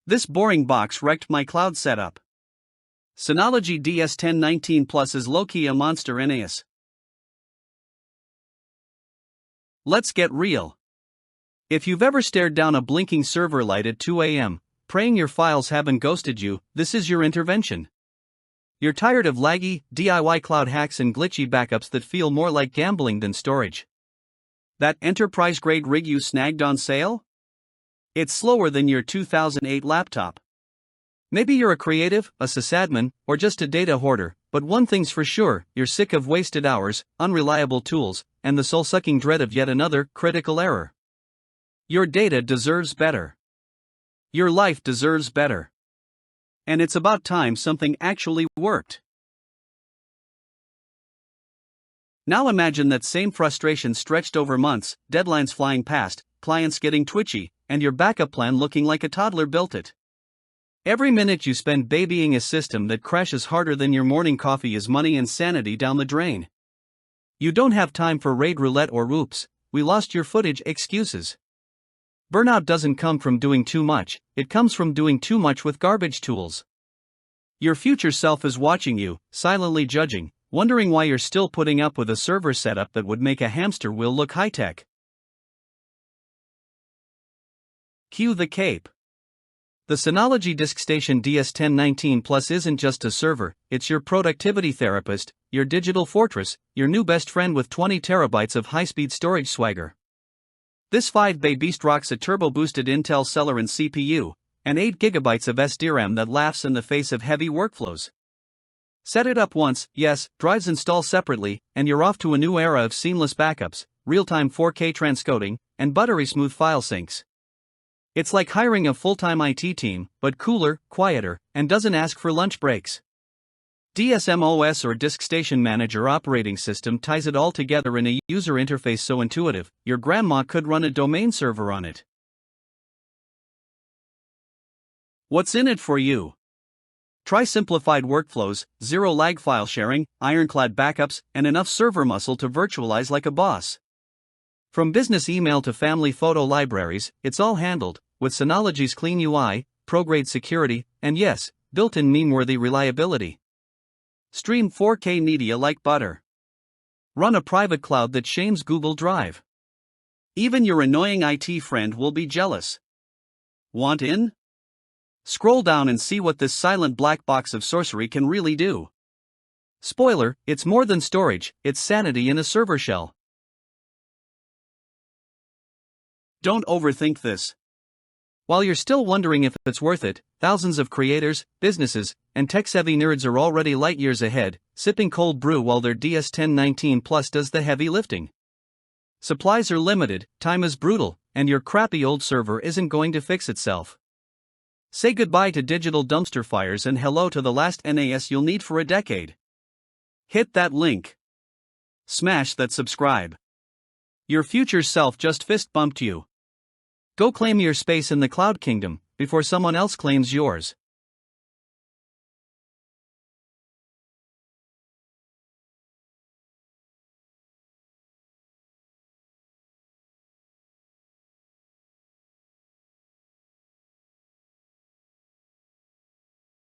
This boring box wrecked my cloud setup. Synology DS1019 Plus is Lowkey a monster NAS. Let's get real. If you've ever stared down a blinking server light at 2 a.m., praying your files haven't ghosted you, this is your intervention. You're tired of laggy, DIY cloud hacks and glitchy backups that feel more like gambling than storage. That enterprise-grade rig you snagged on sale? It's slower than your 2008 laptop. Maybe you're a creative, a sysadmin, or just a data hoarder, but one thing's for sure, you're sick of wasted hours, unreliable tools, and the soul-sucking dread of yet another critical error. Your data deserves better. Your life deserves better. And it's about time something actually worked. Now imagine that same frustration stretched over months, deadlines flying past, clients getting twitchy, and your backup plan looking like a toddler built it. Every minute you spend babying a system that crashes harder than your morning coffee is money and sanity down the drain. You don't have time for raid roulette or oops, we lost your footage excuses. Burnout doesn't come from doing too much, it comes from doing too much with garbage tools. Your future self is watching you, silently judging, wondering why you're still putting up with a server setup that would make a hamster wheel look high-tech. Cue the cape. The Synology DiskStation DS1019 Plus isn't just a server, it's your productivity therapist, your digital fortress, your new best friend with 20 terabytes of high-speed storage swagger. This 5-bay beast rocks a turbo-boosted Intel Celeron CPU, and 8 GB of SDRAM that laughs in the face of heavy workflows. Set it up once, yes, drives install separately, and you're off to a new era of seamless backups, real-time 4K transcoding, and buttery smooth file syncs. It's like hiring a full-time IT team, but cooler, quieter, and doesn't ask for lunch breaks. DSMOS or DiskStation Manager operating system ties it all together in a user interface so intuitive, your grandma could run a domain server on it. What's in it for you? Try simplified workflows, zero lag file sharing, ironclad backups, and enough server muscle to virtualize like a boss. From business email to family photo libraries, it's all handled, with Synology's clean UI, pro-grade security, and yes, built-in meme-worthy reliability. Stream 4K media like butter. Run a private cloud that shames Google Drive. Even your annoying IT friend will be jealous. Want in? Scroll down and see what this silent black box of sorcery can really do. Spoiler, it's more than storage, it's sanity in a server shell. Don't overthink this. While you're still wondering if it's worth it, thousands of creators, businesses, and tech-savvy nerds are already light years ahead, sipping cold brew while their DS1019 Plus does the heavy lifting. Supplies are limited, time is brutal, and your crappy old server isn't going to fix itself. Say goodbye to digital dumpster fires and hello to the last NAS you'll need for a decade. Hit that link. Smash that subscribe. Your future self just fist bumped you. Go claim your space in the cloud kingdom, before someone else claims yours.